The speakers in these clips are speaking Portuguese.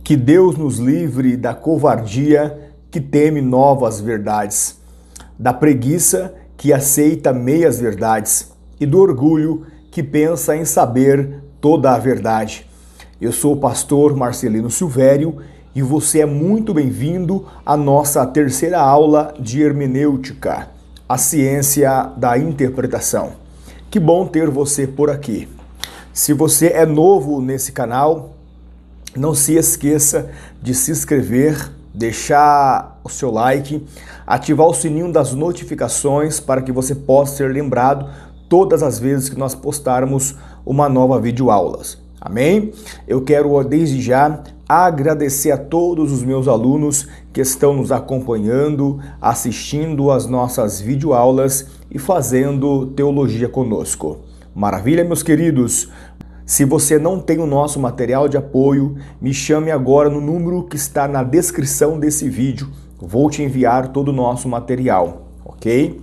Que Deus nos livre da covardia que teme novas verdades, da preguiça que aceita meias verdades e do orgulho que pensa em saber toda a verdade. Eu sou o pastor Marcelino Silvério e você é muito bem-vindo à nossa terceira aula de hermenêutica, a ciência da interpretação. Que bom ter você por aqui. Se você é novo nesse canal, não se esqueça de se inscrever, deixar o seu like, ativar o sininho das notificações para que você possa ser lembrado todas as vezes que nós postarmos uma nova videoaulas. Amém? Eu quero desde já agradecer a todos os meus alunos que estão nos acompanhando, assistindo às nossas videoaulas e fazendo teologia conosco. Maravilha, meus queridos? Se você não tem o nosso material de apoio, me chame agora no número que está na descrição desse vídeo. Vou te enviar todo o nosso material, ok?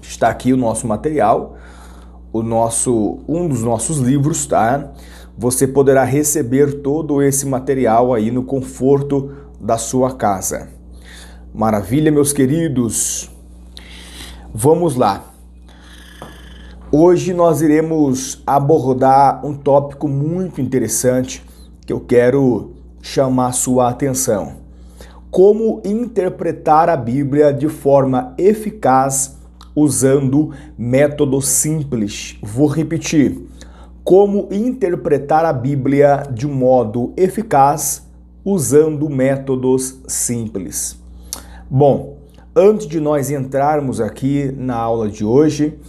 Está aqui o nosso material, um dos nossos livros, tá? Você poderá receber todo esse material aí no conforto da sua casa. Maravilha, meus queridos? Vamos lá. Hoje nós iremos abordar um tópico muito interessante que eu quero chamar a sua atenção. Como interpretar a Bíblia de forma eficaz usando métodos simples. Vou repetir. Como interpretar a Bíblia de um modo eficaz usando métodos simples. Bom, antes de nós entrarmos aqui na aula de hoje,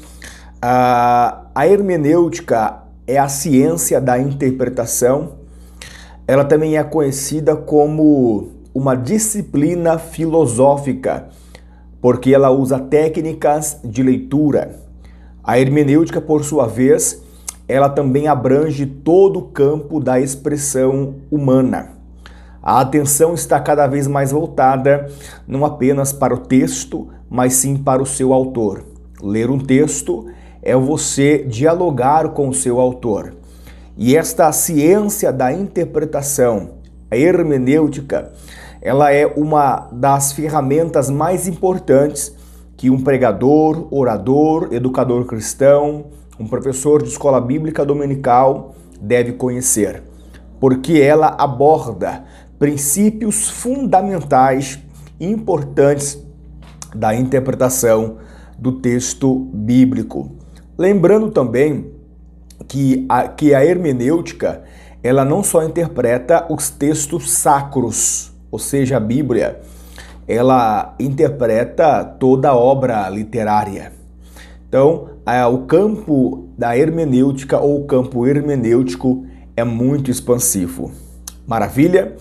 a hermenêutica é a ciência da interpretação. Ela também é conhecida como uma disciplina filosófica, porque ela usa técnicas de leitura. A hermenêutica, por sua vez, ela também abrange todo o campo da expressão humana. A atenção está cada vez mais voltada não apenas para o texto, mas sim para o seu autor. Ler um texto é você dialogar com o seu autor. E esta ciência da interpretação, a hermenêutica, ela é uma das ferramentas mais importantes que um pregador, orador, educador cristão, um professor de escola bíblica dominical deve conhecer, porque ela aborda princípios fundamentais e importantes da interpretação do texto bíblico. Lembrando também que a hermenêutica, ela não só interpreta os textos sacros, ou seja, a Bíblia, ela interpreta toda a obra literária. Então, o campo da hermenêutica ou o campo hermenêutico é muito expansivo. Maravilha?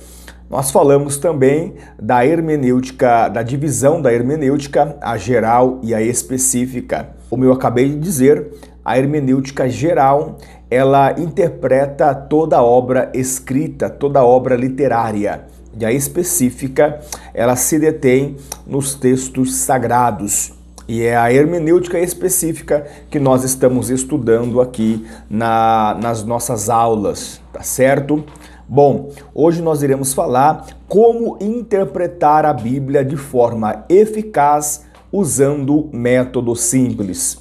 Nós falamos também da hermenêutica, da divisão da hermenêutica, a geral e a específica. Como eu acabei de dizer, a hermenêutica geral, ela interpreta toda a obra escrita, toda a obra literária. E a específica, ela se detém nos textos sagrados. E é a hermenêutica específica que nós estamos estudando aqui nas nossas aulas, tá certo? Bom, hoje nós iremos falar como interpretar a Bíblia de forma eficaz usando métodos simples.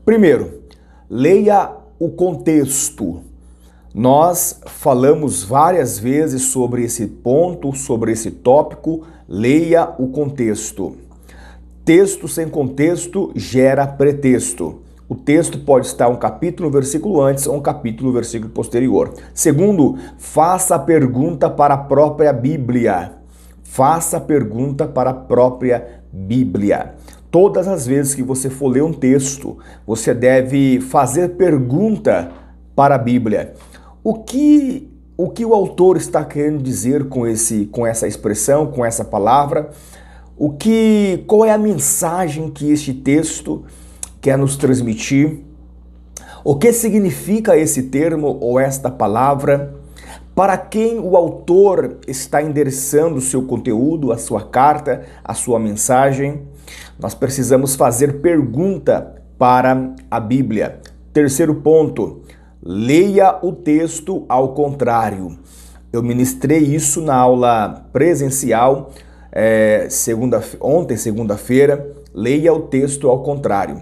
Primeiro, leia o contexto. Nós falamos várias vezes sobre esse ponto, sobre esse tópico. Leia o contexto. Texto sem contexto gera pretexto. O texto pode estar um capítulo, um versículo antes ou um capítulo, um versículo posterior. Segundo, faça a pergunta para a própria Bíblia. Faça a pergunta para a própria Bíblia. Todas as vezes que você for ler um texto, você deve fazer pergunta para a Bíblia. O que o autor está querendo dizer com essa expressão, com essa palavra? Qual é a mensagem que este texto quer nos transmitir? O que significa esse termo ou esta palavra? Para quem o autor está endereçando o seu conteúdo, a sua carta, a sua mensagem? Nós precisamos fazer pergunta para a Bíblia. Terceiro ponto, leia o texto ao contrário. Eu ministrei isso na aula presencial ontem, segunda-feira. Leia o texto ao contrário.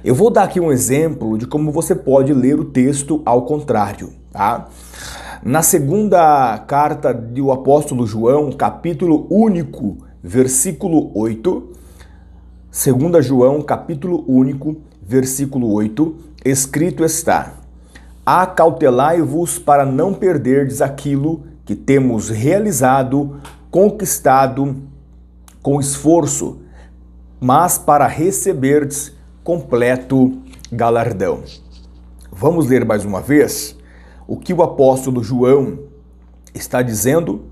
Eu vou dar aqui um exemplo de como você pode ler o texto ao contrário, tá? Na segunda carta do apóstolo João, capítulo único, versículo 8, 2 João, capítulo único, versículo 8, escrito está: acautelai-vos para não perderdes aquilo que temos realizado, conquistado com esforço, mas para receberdes completo galardão. Vamos ler mais uma vez o que o apóstolo João está dizendo?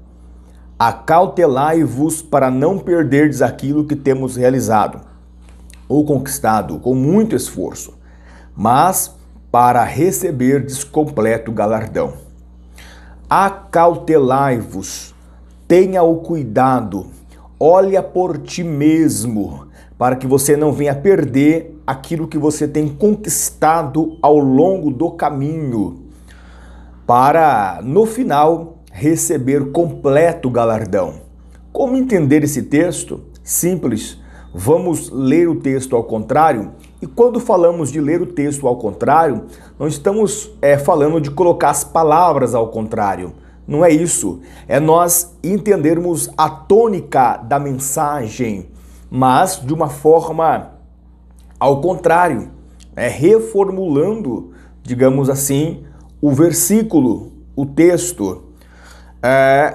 Acautelai-vos para não perderdes aquilo que temos realizado ou conquistado com muito esforço, mas para receberdes completo galardão. Acautelai-vos, tenha o cuidado, olha por ti mesmo, para que você não venha perder aquilo que você tem conquistado ao longo do caminho, para, no final, receber completo galardão. Como entender esse texto? Simples. Vamos ler o texto ao contrário. E quando falamos de ler o texto ao contrário, não estamos falando de colocar as palavras ao contrário. Não é isso. É nós entendermos a tônica da mensagem, mas de uma forma ao contrário, reformulando, digamos assim, o versículo, o texto.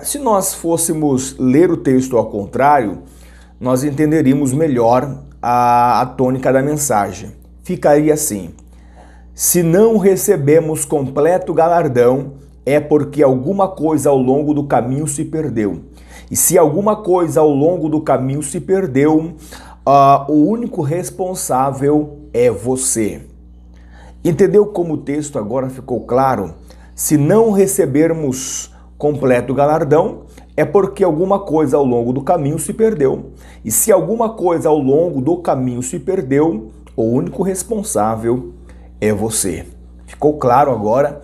Se nós fôssemos ler o texto ao contrário, nós entenderíamos melhor a tônica da mensagem. Ficaria assim: se não recebemos completo galardão, é porque alguma coisa ao longo do caminho se perdeu. E se alguma coisa ao longo do caminho se perdeu, o único responsável é você. Entendeu como o texto agora ficou claro? Se não recebermos completo galardão, é porque alguma coisa ao longo do caminho se perdeu. E se alguma coisa ao longo do caminho se perdeu, o único responsável é você. Ficou claro agora?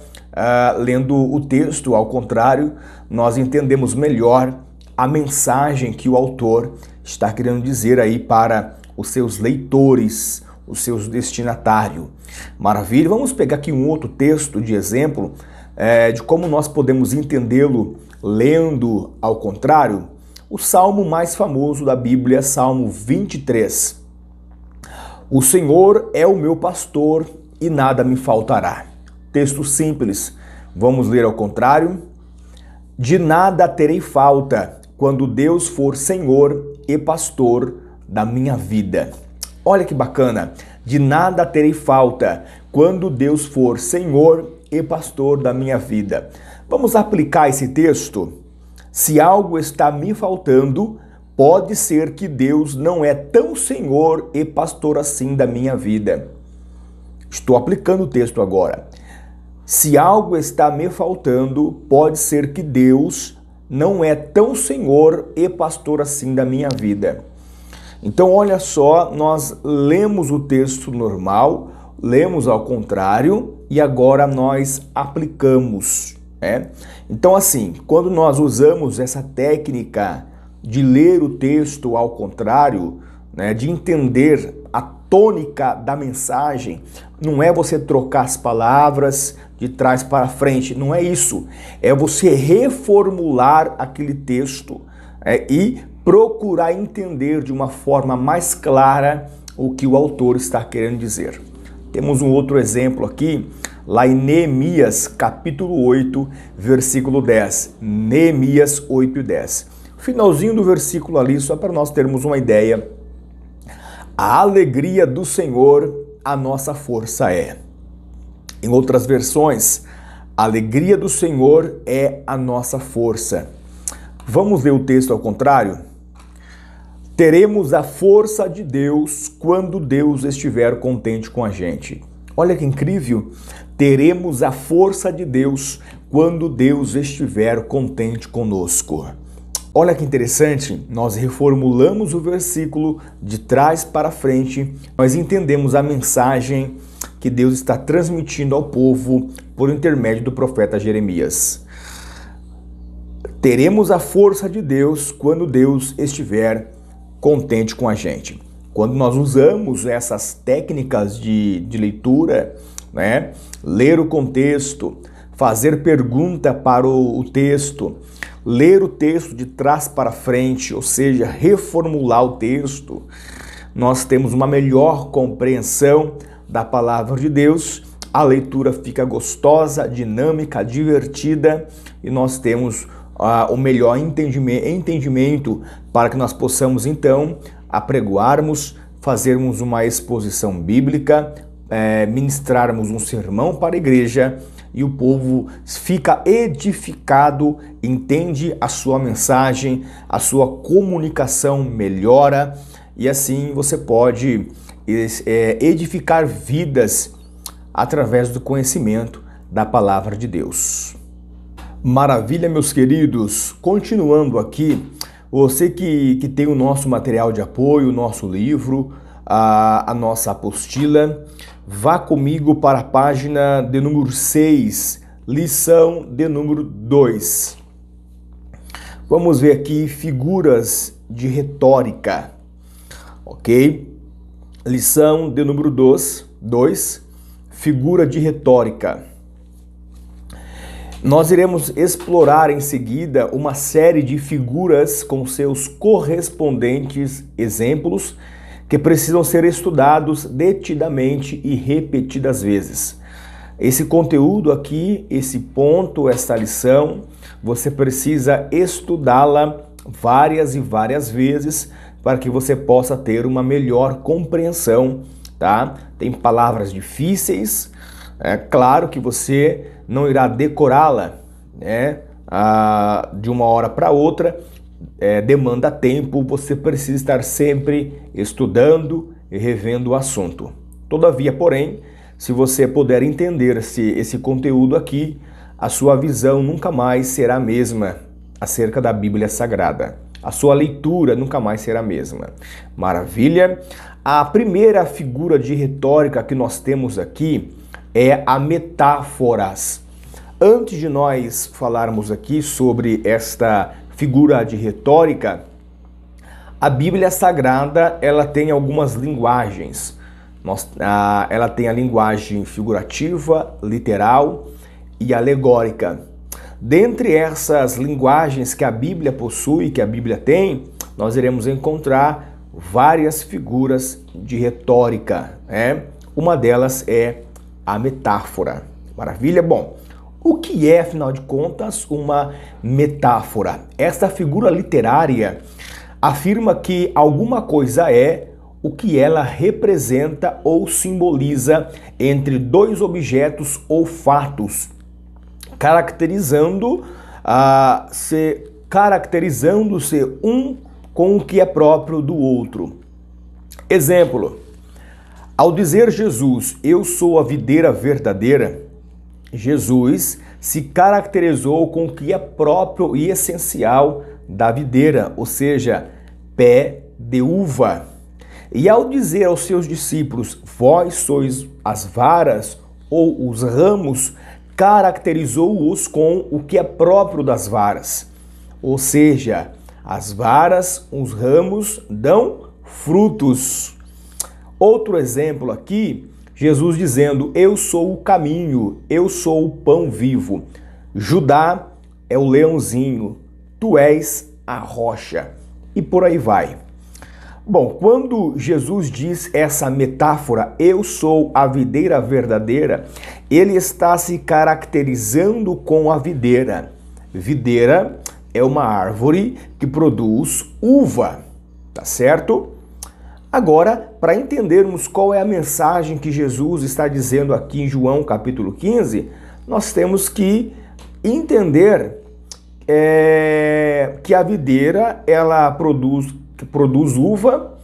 Lendo o texto ao contrário, nós entendemos melhor a mensagem que o autor está querendo dizer aí para os seus leitores, os seus destinatários. Maravilha! Vamos pegar aqui um outro texto de exemplo de como nós podemos entendê-lo lendo ao contrário. O salmo mais famoso da Bíblia, Salmo 23. O Senhor é o meu pastor e nada me faltará. Texto simples. Vamos ler ao contrário. De nada terei falta quando Deus for Senhor e pastor da minha vida. Olha que bacana. De nada terei falta quando Deus for Senhor e pastor da minha vida. Vamos aplicar esse texto? Se algo está me faltando, pode ser que Deus não é tão Senhor e pastor assim da minha vida. Estou aplicando o texto agora. Se algo está me faltando, pode ser que Deus não é tão Senhor e pastor assim da minha vida. Então, olha só, nós lemos o texto normal, lemos ao contrário e agora nós aplicamos. Então, assim, quando nós usamos essa técnica de ler o texto ao contrário, de entender a tônica da mensagem, não é você trocar as palavras de trás para frente, não é isso. É você reformular aquele texto e procurar entender de uma forma mais clara o que o autor está querendo dizer. Temos um outro exemplo aqui, lá em Neemias, capítulo 8, versículo 10. Neemias 8 e 10. Finalzinho do versículo ali, só para nós termos uma ideia. A alegria do Senhor, a nossa força é. Em outras versões, a alegria do Senhor é a nossa força. Vamos ler o texto ao contrário? Teremos a força de Deus quando Deus estiver contente com a gente. Olha que incrível! Teremos a força de Deus quando Deus estiver contente conosco. Olha que interessante, nós reformulamos o versículo de trás para frente, nós entendemos a mensagem que Deus está transmitindo ao povo por intermédio do profeta Jeremias. teremos a força de Deus quando Deus estiver contente com a gente. Quando nós usamos essas técnicas de leitura, né? Ler o contexto, fazer pergunta para o texto, ler o texto de trás para frente, ou seja, reformular o texto, nós temos uma melhor compreensão da palavra de Deus, a leitura fica gostosa, dinâmica, divertida e nós temos o melhor entendimento para que nós possamos então apregoarmos, fazermos uma exposição bíblica, ministrarmos um sermão para a igreja e o povo fica edificado, entende a sua mensagem, a sua comunicação melhora e assim você pode edificar vidas através do conhecimento da palavra de Deus. Maravilha, meus queridos! Continuando aqui, você que tem o nosso material de apoio, o nosso livro, a nossa apostila, vá comigo para a página de número 6, lição de número 2. Vamos ver aqui figuras de retórica, ok? Lição de número 2, figura de retórica. Nós iremos explorar em seguida uma série de figuras com seus correspondentes exemplos que precisam ser estudados detidamente e repetidas vezes. Esse conteúdo aqui, esse ponto, esta lição, você precisa estudá-la várias e várias vezes para que você possa ter uma melhor compreensão, tá? Tem palavras difíceis, é claro que você não irá decorá-la, né? De uma hora para outra, demanda tempo, você precisa estar sempre estudando e revendo o assunto. Todavia, porém, se você puder entender esse conteúdo aqui, a sua visão nunca mais será a mesma acerca da Bíblia Sagrada. A sua leitura nunca mais será a mesma. Maravilha? A primeira figura de retórica que nós temos aqui é a metáforas. Antes de nós falarmos aqui sobre esta figura de retórica, a Bíblia Sagrada ela tem algumas linguagens. Ela tem a linguagem figurativa, literal e alegórica. Dentre essas linguagens que a Bíblia possui, que a Bíblia tem, nós iremos encontrar várias figuras de retórica, né? Uma delas é a metáfora. Maravilha? Bom, o que é, afinal de contas, uma metáfora? Esta figura literária afirma que alguma coisa é o que ela representa ou simboliza entre dois objetos ou fatos, caracterizando-se um com o que é próprio do outro. Exemplo, ao dizer Jesus, eu sou a videira verdadeira, Jesus se caracterizou com o que é próprio e essencial da videira, ou seja, pé de uva. E ao dizer aos seus discípulos, vós sois as varas ou os ramos, caracterizou-os com o que é próprio das varas. Ou seja, as varas, os ramos dão frutos. Outro exemplo aqui, Jesus dizendo, eu sou o caminho, eu sou o pão vivo. Judá é o leãozinho, tu és a rocha. E por aí vai. Bom, quando Jesus diz essa metáfora, eu sou a videira verdadeira, ele está se caracterizando com a videira. Videira é uma árvore que produz uva, tá certo? Agora, para entendermos qual é a mensagem que Jesus está dizendo aqui em João capítulo 15, nós temos que entender que a videira ela produz uva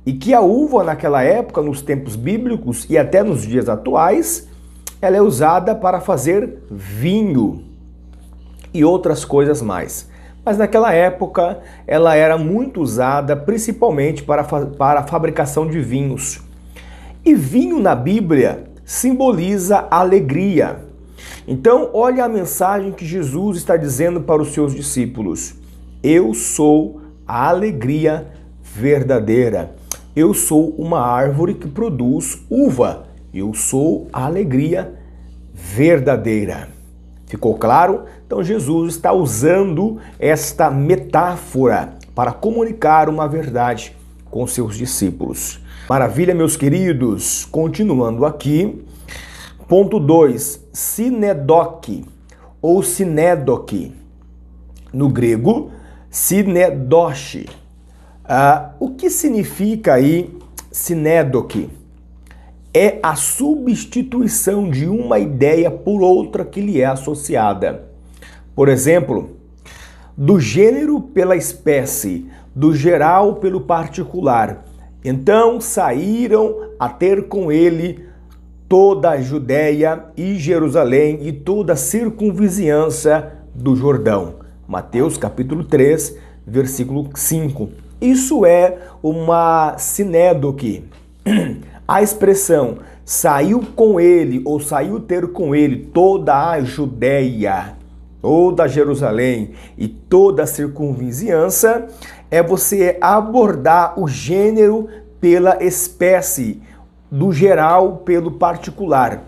e que a uva naquela época, nos tempos bíblicos e até nos dias atuais, ela é usada para fazer vinho e outras coisas mais. Mas naquela época ela era muito usada principalmente para a fabricação de vinhos. E vinho na Bíblia simboliza alegria. Então, olha a mensagem que Jesus está dizendo para os seus discípulos. Eu sou a alegria verdadeira. Eu sou uma árvore que produz uva. Eu sou a alegria verdadeira. Ficou claro? Então Jesus está usando esta metáfora para comunicar uma verdade com seus discípulos. Maravilha, meus queridos. Continuando aqui. Ponto 2. Sinedoque ou sinédoque. No grego, sinedoche. O que significa aí sinédoque? É a substituição de uma ideia por outra que lhe é associada. Por exemplo, do gênero pela espécie, do geral pelo particular. Então saíram a ter com ele toda a Judéia e Jerusalém e toda a circunvizinhança do Jordão. Mateus capítulo 3, versículo 5. Isso é uma sinédoque. A expressão saiu com ele ou saiu ter com ele toda a Judéia, toda Jerusalém e toda a circunvizinhança é você abordar o gênero pela espécie, do geral pelo particular.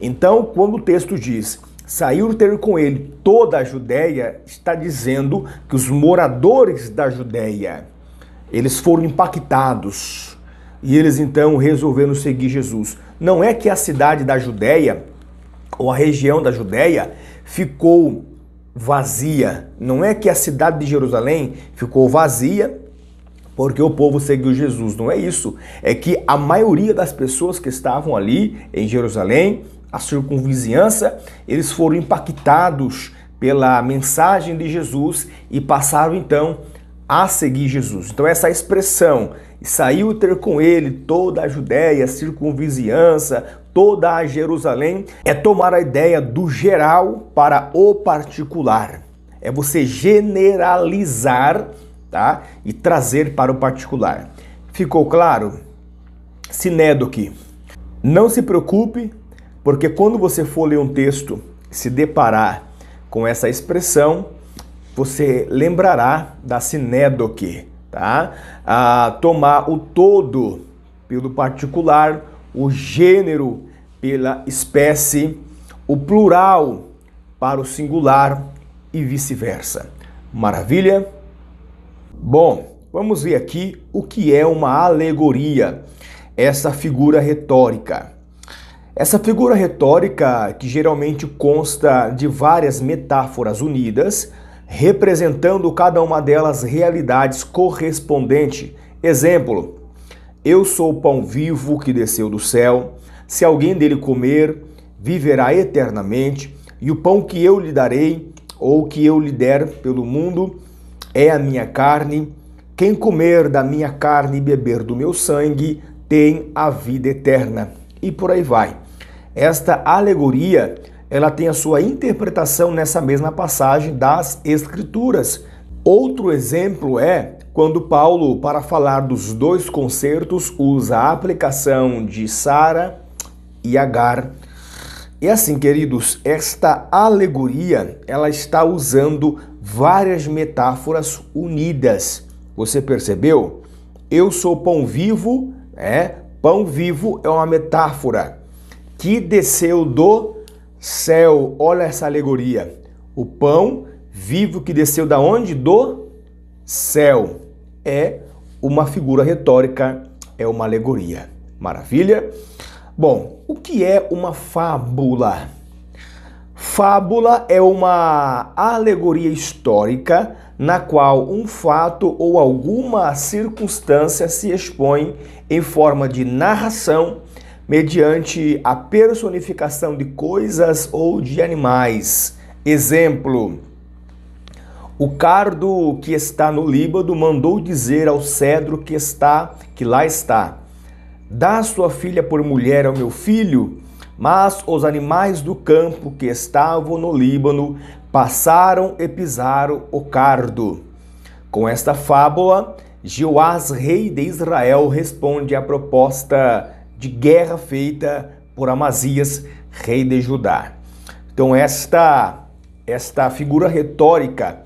Então, quando o texto diz saiu ter com ele toda a Judéia, está dizendo que os moradores da Judéia, eles foram impactados e eles então resolveram seguir Jesus. Não é que a cidade da Judéia ou a região da Judéia ficou vazia. Não é que a cidade de Jerusalém ficou vazia porque o povo seguiu Jesus. Não é isso. É que a maioria das pessoas que estavam ali em Jerusalém, a circunvizinhança, eles foram impactados pela mensagem de Jesus e passaram então a seguir Jesus. Então essa expressão, saiu ter com ele toda a Judéia, a circunvizinhança, toda a Jerusalém, é tomar a ideia do geral para o particular. É você generalizar, tá? E trazer para o particular. Ficou claro? Sinédoque. Não se preocupe, porque quando você for ler um texto, se deparar com essa expressão, você lembrará da sinédoque, tá? Tomar o todo pelo particular, o gênero pela espécie, o plural para o singular e vice-versa. Maravilha? Bom, vamos ver aqui o que é uma alegoria, essa figura retórica. Essa figura retórica, que geralmente consta de várias metáforas unidas, representando cada uma delas realidades correspondentes. Exemplo, eu sou o pão vivo que desceu do céu, se alguém dele comer, viverá eternamente, e o pão que eu lhe darei, ou que eu lhe der pelo mundo, é a minha carne. Quem comer da minha carne e beber do meu sangue, tem a vida eterna. E por aí vai. Esta alegoria, ela tem a sua interpretação nessa mesma passagem das Escrituras. Outro exemplo é quando Paulo, para falar dos dois concertos, usa a aplicação de Sara e Agar. E assim, queridos, esta alegoria, ela está usando várias metáforas unidas. Você percebeu? Eu sou pão vivo, pão vivo é uma metáfora que desceu do céu. Olha essa alegoria. O pão vivo que desceu da onde? Do céu. É uma figura retórica, é uma alegoria. Maravilha? Bom, o que é uma fábula? Fábula é uma alegoria histórica na qual um fato ou alguma circunstância se expõe em forma de narração mediante a personificação de coisas ou de animais. Exemplo, o cardo que está no Líbano mandou dizer ao cedro que lá está: dá sua filha por mulher ao meu filho. Mas os animais do campo que estavam no Líbano passaram e pisaram o cardo. Com esta fábula, Joás, rei de Israel, responde à proposta de guerra feita por Amazias, rei de Judá. Então esta figura retórica,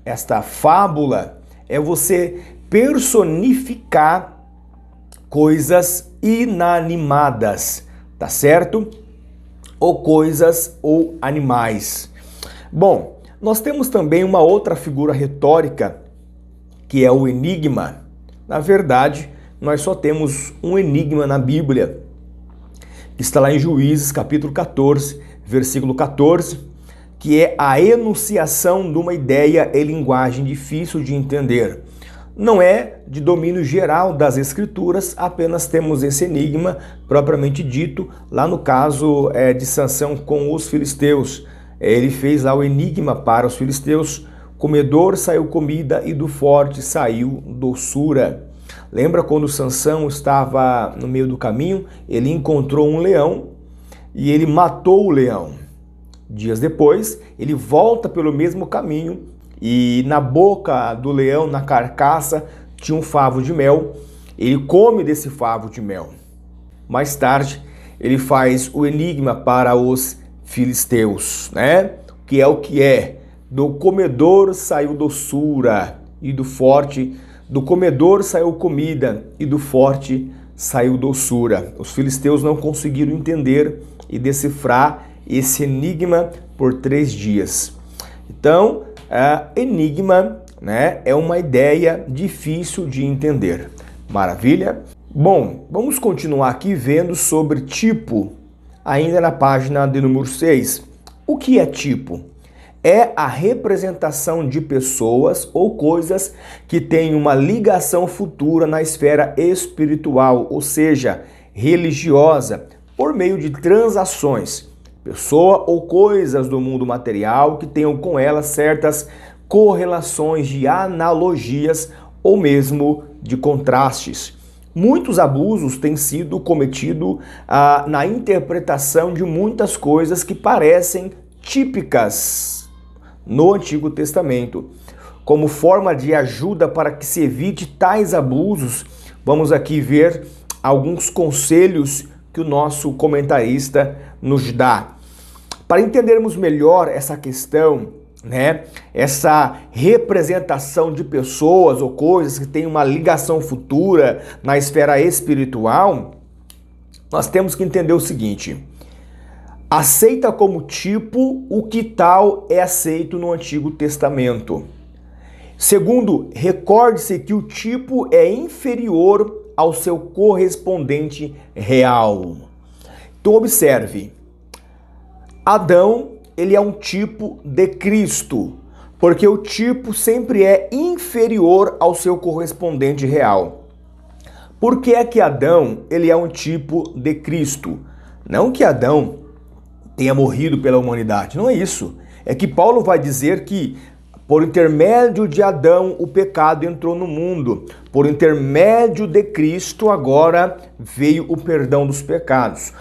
esta fábula, é você personificar coisas inanimadas, tá certo? Ou coisas ou animais. Bom, nós temos também uma outra figura retórica, que é o enigma. Na verdade, nós só temos um enigma na Bíblia, que está lá em Juízes, capítulo 14, versículo 14, que é a enunciação de uma ideia em linguagem difícil de entender. Não é de domínio geral das Escrituras, apenas temos esse enigma propriamente dito, lá no caso de Sansão com os filisteus. Ele fez lá o enigma para os filisteus: comedor saiu comida e do forte saiu doçura. Lembra quando Sansão estava no meio do caminho, ele encontrou um leão e ele matou o leão. Dias depois, ele volta pelo mesmo caminho e na boca do leão, na carcaça, tinha um favo de mel. Ele come desse favo de mel. Mais tarde, ele faz o enigma para os filisteus, né? Que é. Do comedor saiu doçura e do comedor saiu comida e do forte saiu doçura. Os filisteus não conseguiram entender e decifrar esse enigma por 3 dias. Então, enigma, né, é uma ideia difícil de entender. Maravilha? Bom, vamos continuar aqui vendo sobre tipo, ainda na página de número 6. O que é tipo? É a representação de pessoas ou coisas que têm uma ligação futura na esfera espiritual, ou seja, religiosa, por meio de transações. Pessoa ou coisas do mundo material que tenham com ela certas correlações de analogias ou mesmo de contrastes. Muitos abusos têm sido cometidos na interpretação de muitas coisas que parecem típicas no Antigo Testamento. Como forma de ajuda para que se evite tais abusos, vamos aqui ver alguns conselhos que o nosso comentarista nos dá. Para entendermos melhor essa questão, né, essa representação de pessoas ou coisas que têm uma ligação futura na esfera espiritual, nós temos que entender o seguinte: aceita como tipo o que tal é aceito no Antigo Testamento. Segundo, recorde-se que o tipo é inferior ao seu correspondente real. Então observe, Adão, ele é um tipo de Cristo, porque o tipo sempre é inferior ao seu correspondente real. Por que é que Adão, ele é um tipo de Cristo? Não que Adão tenha morrido pela humanidade, não é isso. É que Paulo vai dizer que por intermédio de Adão o pecado entrou no mundo. Por intermédio de Cristo agora veio o perdão dos pecados.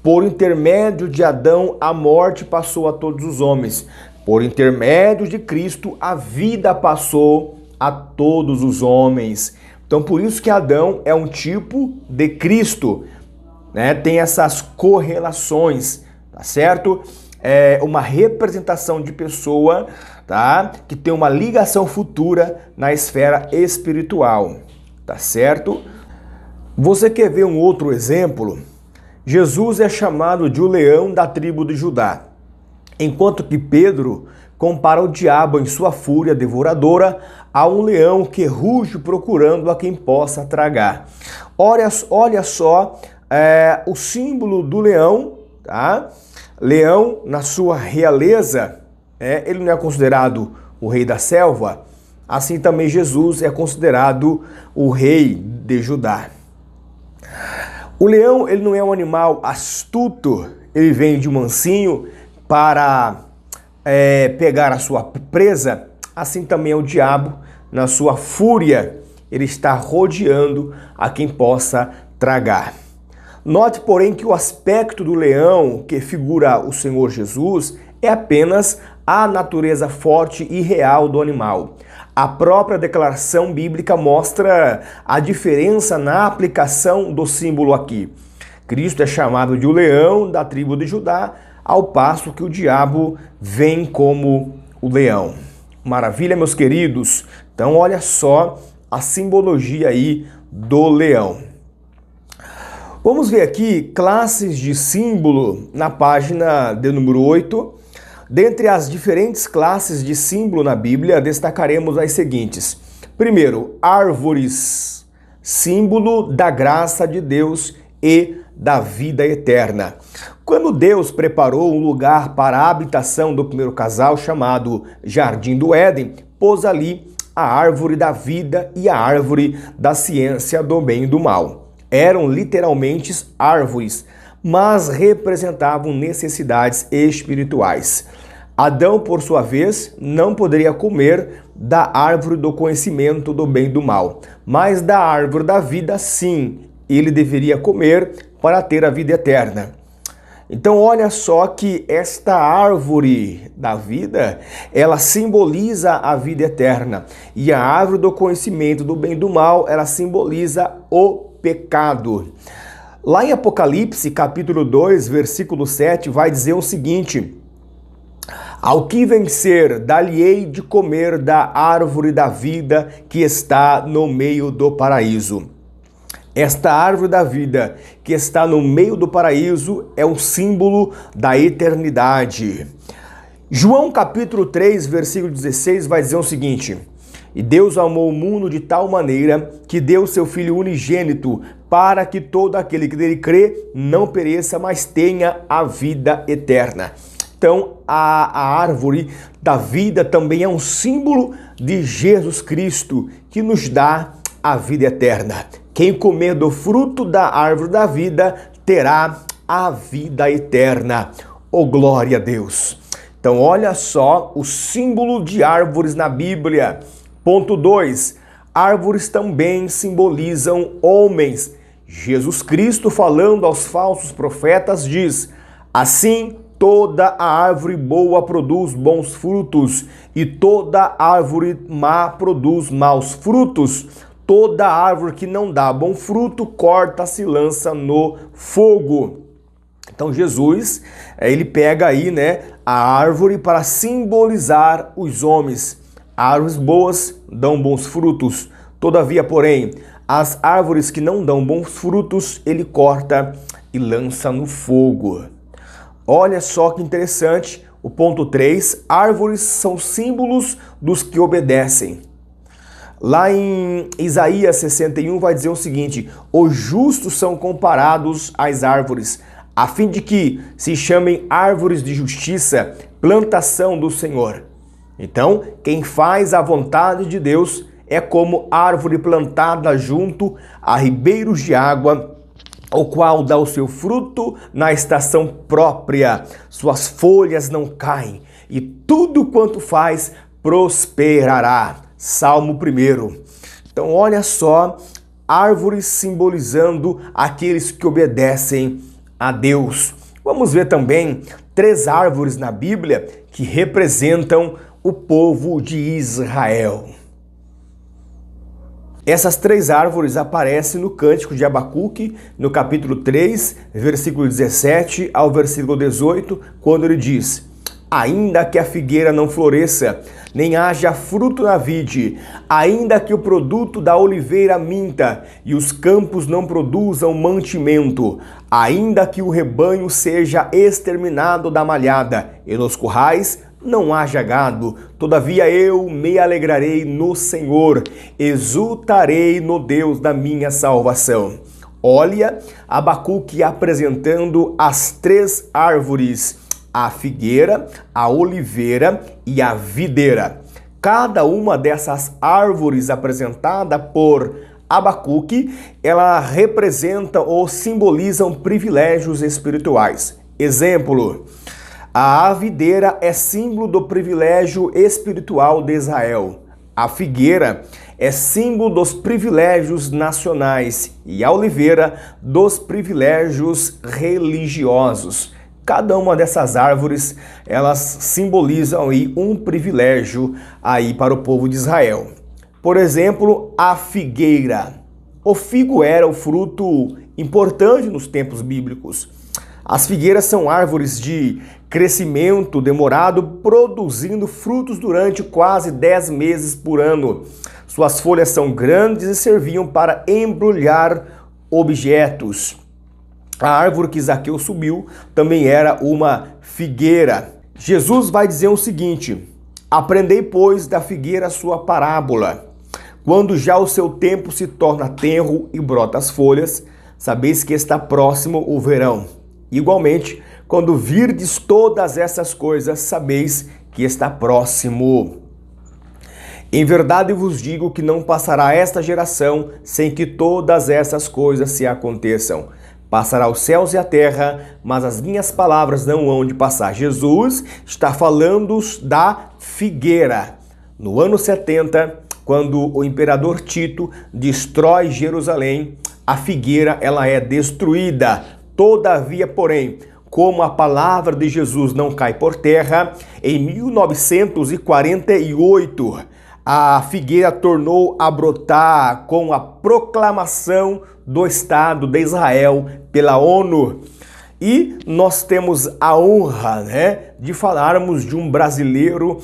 Por intermédio de Adão a morte passou a todos os homens. Por intermédio de Cristo a vida passou a todos os homens. Então por isso que Adão é um tipo de Cristo, né? Tem essas correlações, tá certo? É uma representação de pessoa, tá? Que tem uma ligação futura na esfera espiritual, tá certo? Você quer ver um outro exemplo? Jesus é chamado de o leão da tribo de Judá, enquanto que Pedro compara o diabo em sua fúria devoradora a um leão que ruge procurando a quem possa tragar. Olha só o símbolo do leão, tá? Leão, na sua realeza, ele não é considerado o rei da selva, assim também Jesus é considerado o rei de Judá. O leão, ele não é um animal astuto, ele vem de mansinho para pegar a sua presa, assim também é o diabo, na sua fúria, ele está rodeando a quem possa tragar. Note, porém, que o aspecto do leão que figura o Senhor Jesus é apenas a natureza forte e real do animal. A própria declaração bíblica mostra a diferença na aplicação do símbolo aqui. Cristo é chamado de o leão da tribo de Judá, ao passo que o diabo vem como o leão. Maravilha, meus queridos? Então, olha só a simbologia aí do leão. Vamos ver aqui classes de símbolo na página de número 8. Dentre as diferentes classes de símbolo na Bíblia, destacaremos as seguintes. Primeiro, árvores, símbolo da graça de Deus e da vida eterna. Quando Deus preparou um lugar para a habitação do primeiro casal, chamado Jardim do Éden, pôs ali a árvore da vida e a árvore da ciência do bem e do mal. Eram literalmente árvores, mas representavam necessidades espirituais. Adão, por sua vez, não poderia comer da árvore do conhecimento do bem e do mal, mas da árvore da vida, sim, ele deveria comer para ter a vida eterna. Então olha só que esta árvore da vida, ela simboliza a vida eterna. E a árvore do conhecimento do bem e do mal, ela simboliza o pecado. Lá em Apocalipse, capítulo 2, versículo 7, vai dizer o seguinte: ao que vencer, dar-lhe-ei de comer da árvore da vida que está no meio do paraíso. Esta árvore da vida que está no meio do paraíso é um símbolo da eternidade. João capítulo 3, versículo 16 vai dizer o seguinte: e Deus amou o mundo de tal maneira que deu seu Filho unigênito para que todo aquele que nele crê não pereça, mas tenha a vida eterna. Então, a árvore da vida também é um símbolo de Jesus Cristo que nos dá a vida eterna. Quem comer do fruto da árvore da vida terá a vida eterna. Oh, glória a Deus! Então, olha só o símbolo de árvores na Bíblia. Ponto 2. Árvores também simbolizam homens. Jesus Cristo, falando aos falsos profetas, diz: assim, toda a árvore boa produz bons frutos, e toda árvore má produz maus frutos. Toda árvore que não dá bom fruto, corta-se e lança no fogo. Então Jesus, ele pega aí, a árvore para simbolizar os homens. Árvores boas dão bons frutos. Todavia, porém, as árvores que não dão bons frutos, ele corta e lança no fogo. Olha só que interessante, o ponto 3, árvores são símbolos dos que obedecem. Lá em Isaías 61 vai dizer o seguinte: os justos são comparados às árvores, a fim de que se chamem árvores de justiça, plantação do Senhor. Então, quem faz a vontade de Deus é como árvore plantada junto a ribeiros de água, o qual dá o seu fruto na estação própria, suas folhas não caem, e tudo quanto faz prosperará. Salmo 1. Então olha só, árvores simbolizando aqueles que obedecem a Deus. Vamos ver também 3 árvores na Bíblia que representam o povo de Israel. Essas 3 árvores aparecem no Cântico de Abacuque, no capítulo 3, versículo 17 ao versículo 18, quando ele diz: ainda que a figueira não floresça, nem haja fruto na vide, ainda que o produto da oliveira minta e os campos não produzam mantimento, ainda que o rebanho seja exterminado da malhada e nos currais não haja gado, todavia eu me alegrarei no Senhor, exultarei no Deus da minha salvação. Olha, Abacuque apresentando as 3 árvores: a figueira, a oliveira e a videira. Cada uma dessas árvores apresentada por Abacuque, ela representa ou simbolizam privilégios espirituais. Exemplo: a videira é símbolo do privilégio espiritual de Israel. A figueira é símbolo dos privilégios nacionais e a oliveira dos privilégios religiosos. Cada uma dessas árvores, elas simbolizam aí um privilégio aí para o povo de Israel. Por exemplo, a figueira. O figo era o fruto importante nos tempos bíblicos. As figueiras são árvores de crescimento demorado, produzindo frutos durante quase 10 meses por ano. Suas folhas são grandes e serviam para embrulhar objetos. A árvore que Zaqueu subiu também era uma figueira. Jesus vai dizer o seguinte: aprendei, pois, da figueira a sua parábola. Quando já o seu tempo se torna tenro e brota as folhas, sabeis que está próximo o verão. Igualmente, quando virdes todas essas coisas, sabeis que está próximo. Em verdade vos digo que não passará esta geração sem que todas essas coisas se aconteçam. Passará os céus e a terra, mas as minhas palavras não hão de passar. Jesus está falando da figueira. No ano 70, quando o imperador Tito destrói Jerusalém, a figueira ela é destruída. Todavia, porém, como a palavra de Jesus não cai por terra, em 1948, a figueira tornou a brotar com a proclamação do Estado de Israel pela ONU. E nós temos a honra, de falarmos de um brasileiro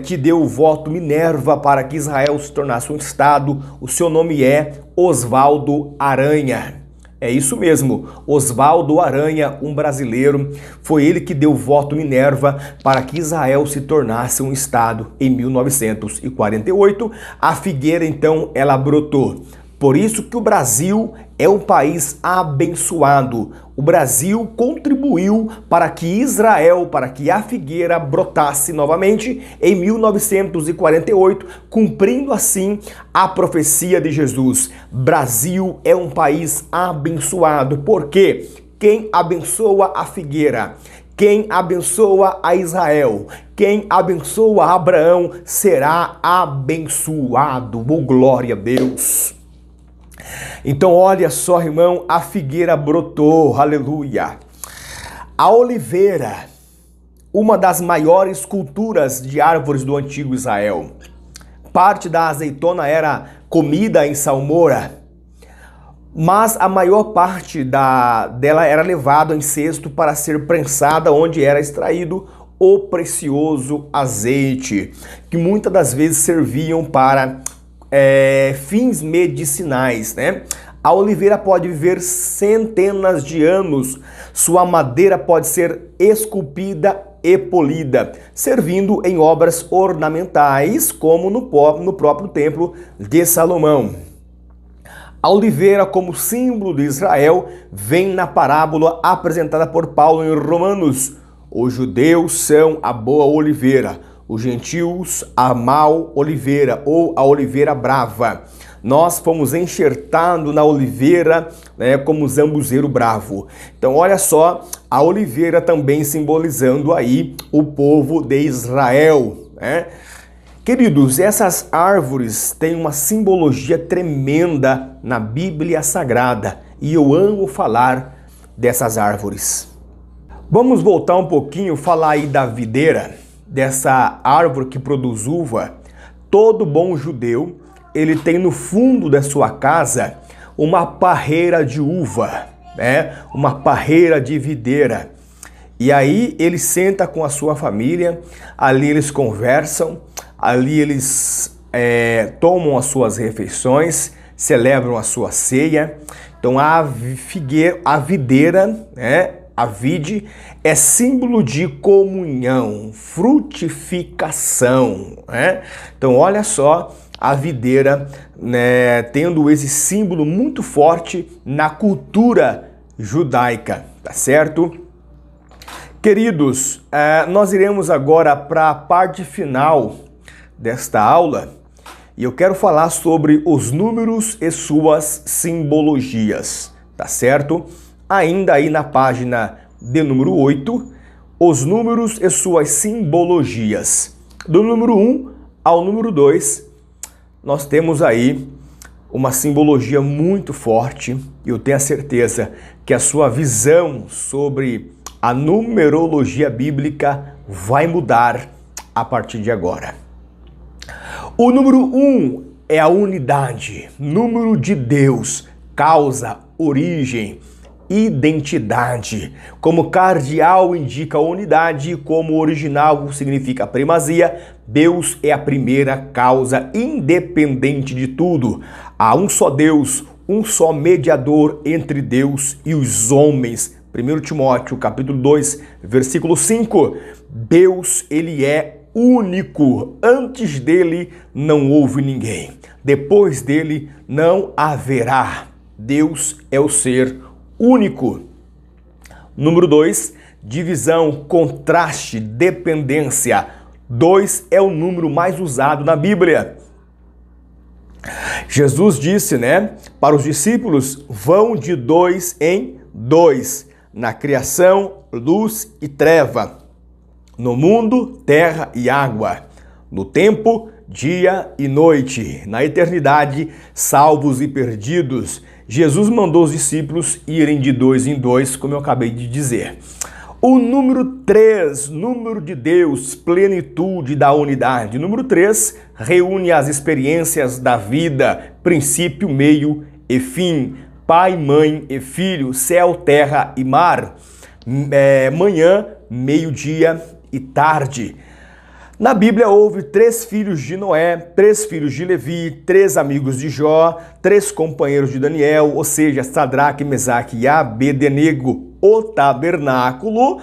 que deu o voto Minerva para que Israel se tornasse um Estado. O seu nome é Oswaldo Aranha. É isso mesmo, Oswaldo Aranha, um brasileiro, foi ele que deu o voto Minerva para que Israel se tornasse um Estado em 1948. A figueira, então, ela brotou. Por isso que o Brasil é um país abençoado. O Brasil contribuiu para que Israel, para que a figueira brotasse novamente em 1948, cumprindo assim a profecia de Jesus. Brasil é um país abençoado, porque quem abençoa a figueira, quem abençoa a Israel, quem abençoa Abraão será abençoado. Oh, glória a Deus! Então olha só, irmão, a figueira brotou, aleluia. A oliveira, uma das maiores culturas de árvores do antigo Israel. Parte da azeitona era comida em salmoura, mas a maior parte dela era levada em cesto para ser prensada, onde era extraído o precioso azeite, que muitas das vezes serviam para fins medicinais, A oliveira pode viver centenas de anos, sua madeira pode ser esculpida e polida, servindo em obras ornamentais, como no próprio templo de Salomão. A oliveira, como símbolo de Israel, vem na parábola apresentada por Paulo em Romanos. Os judeus são a boa oliveira, os gentios a mal oliveira ou a oliveira brava. Nós fomos enxertados na oliveira, como zambuzeiro bravo. Então olha só, a oliveira também simbolizando aí o povo de Israel. Queridos, essas árvores têm uma simbologia tremenda na Bíblia Sagrada e eu amo falar dessas árvores. Vamos voltar um pouquinho, falar aí da videira, dessa árvore que produz uva. Todo bom judeu, ele tem no fundo da sua casa uma parreira de uva, uma parreira de videira. E aí ele senta com a sua família, ali eles conversam, ali eles tomam as suas refeições, celebram a sua ceia. Então a videira, a vide, é símbolo de comunhão, frutificação. Então olha só, a videira tendo esse símbolo muito forte na cultura judaica, tá certo? Queridos, nós iremos agora para a parte final desta aula e eu quero falar sobre os números e suas simbologias, tá certo? Ainda aí na página de número 8, os números e suas simbologias. Do número 1 ao número 2, nós temos aí uma simbologia muito forte e eu tenho a certeza que a sua visão sobre a numerologia bíblica vai mudar a partir de agora. O número 1 é a unidade, número de Deus, causa, origem. identidade. Como cardeal indica unidade, como original significa primazia, Deus é a primeira causa independente de tudo. Há um só Deus, um só mediador entre Deus e os homens. 1 Timóteo, capítulo 2, versículo 5. Deus, ele é único. Antes dele não houve ninguém. Depois dele não haverá. Deus é o ser único. Número 2, divisão, contraste, dependência. 2 é o número mais usado na Bíblia. Jesus disse, para os discípulos, vão de 2 em 2. Na criação, luz e treva. No mundo, terra e água. No tempo, dia e noite. Na eternidade, salvos e perdidos. Jesus mandou os discípulos irem de 2 em 2, como eu acabei de dizer. O número 3, número de Deus, plenitude da unidade. O número 3 reúne as experiências da vida, princípio, meio e fim. Pai, mãe e filho, céu, terra e mar. Manhã, meio-dia e tarde. Na Bíblia houve 3 filhos de Noé, 3 filhos de Levi, 3 amigos de Jó, 3 companheiros de Daniel, ou seja, Sadraque, Mesaque e Abednego. O tabernáculo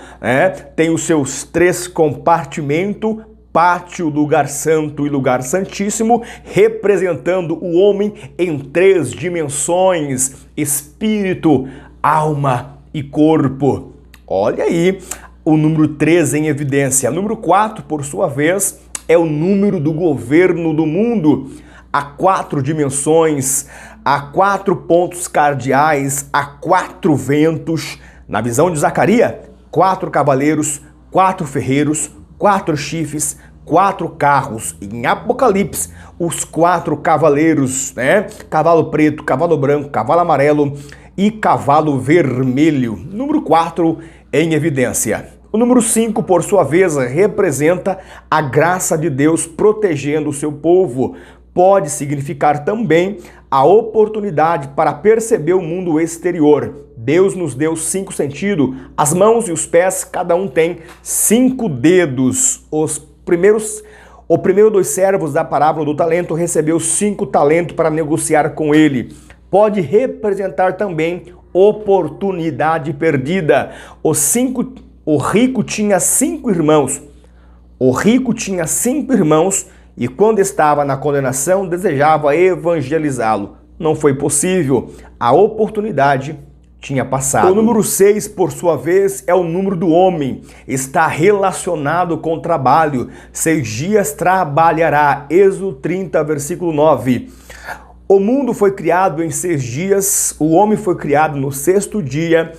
tem os seus 3 compartimentos, pátio, lugar santo e lugar santíssimo, representando o homem em 3 dimensões, espírito, alma e corpo. Olha aí o número 3 em evidência. O número 4, por sua vez, é o número do governo do mundo. Há 4 dimensões, há 4 pontos cardeais, há 4 ventos. Na visão de Zacarias, 4 cavaleiros, 4 ferreiros, 4 chifres, 4 carros. Em Apocalipse, os 4 cavaleiros, Cavalo preto, cavalo branco, cavalo amarelo e cavalo vermelho. Número 4 em evidência. O número 5, por sua vez, representa a graça de Deus protegendo o seu povo. Pode significar também a oportunidade para perceber o mundo exterior. Deus nos deu 5 sentidos. As mãos e os pés, cada um tem 5 dedos. O primeiro dos servos da parábola do talento recebeu 5 talentos para negociar com ele. Pode representar também oportunidade perdida. O rico tinha 5 irmãos. O rico tinha 5 irmãos e quando estava na condenação desejava evangelizá-lo. Não foi possível. A oportunidade tinha passado. O número 6, por sua vez, é o número do homem. Está relacionado com o trabalho. 6 dias trabalhará. Êxodo 30, versículo 9. O mundo foi criado em 6 dias. O homem foi criado no 6º dia.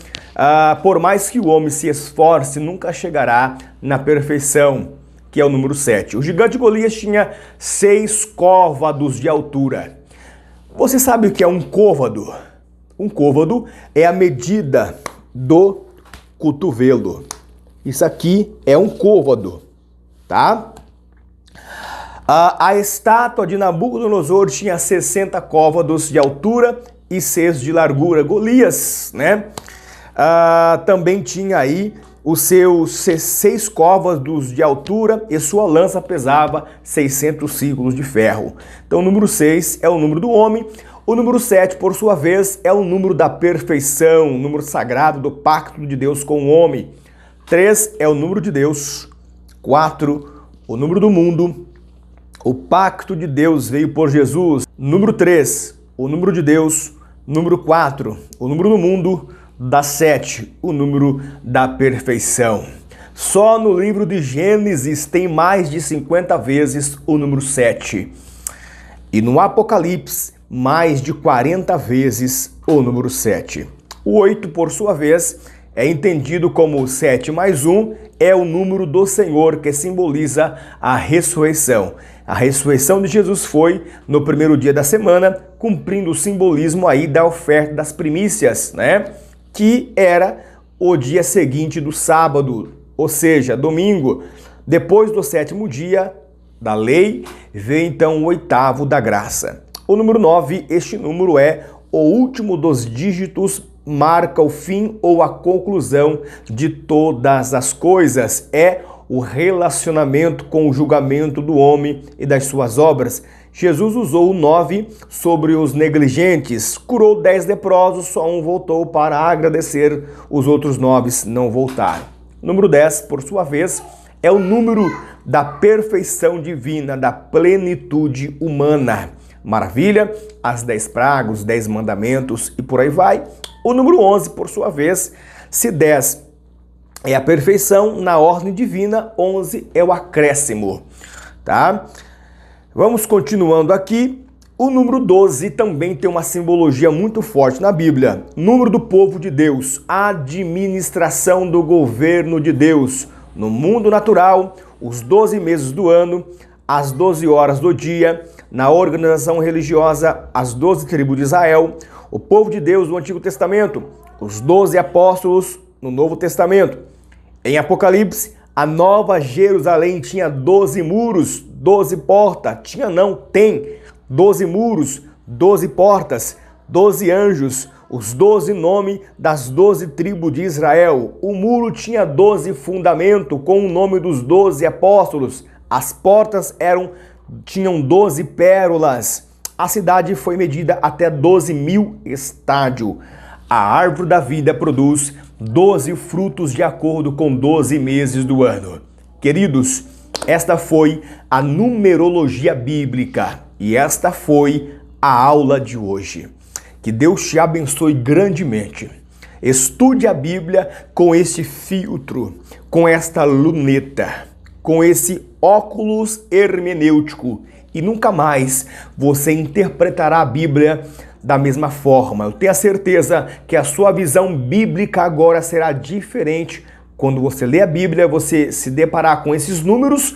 Por mais que o homem se esforce, nunca chegará na perfeição, que é o número 7. O gigante Golias tinha 6 côvados de altura. Você sabe o que é um côvado? Um côvado é a medida do cotovelo. Isso aqui é um côvado, tá? A estátua de Nabucodonosor tinha 60 côvados de altura e 6 de largura. Golias, também tinha aí os seus 6 côvados de altura e sua lança pesava 600 ciclos de ferro. Então o número 6 é o número do homem. O número 7, por sua vez, é o número da perfeição, o número sagrado do pacto de Deus com o homem. 3 é o número de Deus. 4, o número do mundo. O pacto de Deus veio por Jesus. Número 3, o número de Deus. Número 4, o número do mundo. Da 7, o número da perfeição. Só no livro de Gênesis tem mais de 50 vezes o número 7. E no Apocalipse, mais de 40 vezes o número 7. O 8, por sua vez, é entendido como 7 mais 1, é o número do Senhor que simboliza a ressurreição. A ressurreição de Jesus foi no primeiro dia da semana, cumprindo o simbolismo aí da oferta das primícias, que era o dia seguinte do sábado, ou seja, domingo. Depois do 7º dia da lei, vem então o 8º da graça. O número 9, este número é o último dos dígitos marca o fim ou a conclusão de todas as coisas. É o relacionamento com o julgamento do homem e das suas obras. Jesus usou o 9 sobre os negligentes, curou 10 leprosos, só um voltou para agradecer, os outros 9 não voltaram. Número 10, por sua vez, é o número da perfeição divina, da plenitude humana. Maravilha, as 10 pragas, os 10 mandamentos e por aí vai. O número 11, por sua vez, se 10 é a perfeição na ordem divina, 11 é o acréscimo, tá? Vamos continuando aqui. O número 12 também tem uma simbologia muito forte na Bíblia. Número do povo de Deus, administração do governo de Deus. No mundo natural, os 12 meses do ano, as 12 horas do dia, na organização religiosa, as 12 tribos de Israel, o povo de Deus no Antigo Testamento, os 12 apóstolos no Novo Testamento. Em Apocalipse, a Nova Jerusalém tinha 12 muros, 12 portas. Tem 12 muros, 12 portas, 12 anjos, os 12 nomes das 12 tribos de Israel. O muro tinha 12 fundamentos com o nome dos 12 apóstolos. As portas tinham 12 pérolas. A cidade foi medida até 12.000 estádios. A árvore da vida produz 12 frutos de acordo com 12 meses do ano. Queridos, esta foi a numerologia bíblica e esta foi a aula de hoje. Que Deus te abençoe grandemente. Estude a Bíblia com este filtro, com esta luneta, com esse óculos hermenêutico e nunca mais você interpretará a Bíblia da mesma forma. Eu tenho a certeza que a sua visão bíblica agora será diferente. Quando você lê a Bíblia, você se deparar com esses números,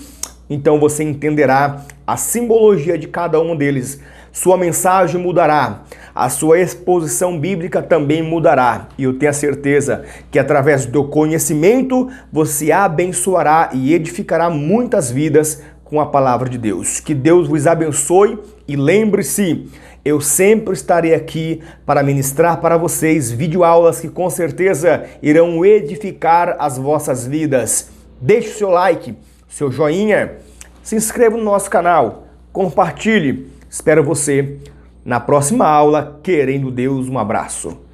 então você entenderá a simbologia de cada um deles. Sua mensagem mudará, a sua exposição bíblica também mudará. E eu tenho a certeza que através do conhecimento você abençoará e edificará muitas vidas com a palavra de Deus. Que Deus vos abençoe e lembre-se, eu sempre estarei aqui para ministrar para vocês videoaulas que com certeza irão edificar as vossas vidas. Deixe o seu like, seu joinha, se inscreva no nosso canal, compartilhe. Espero você na próxima aula, querendo Deus. Um abraço.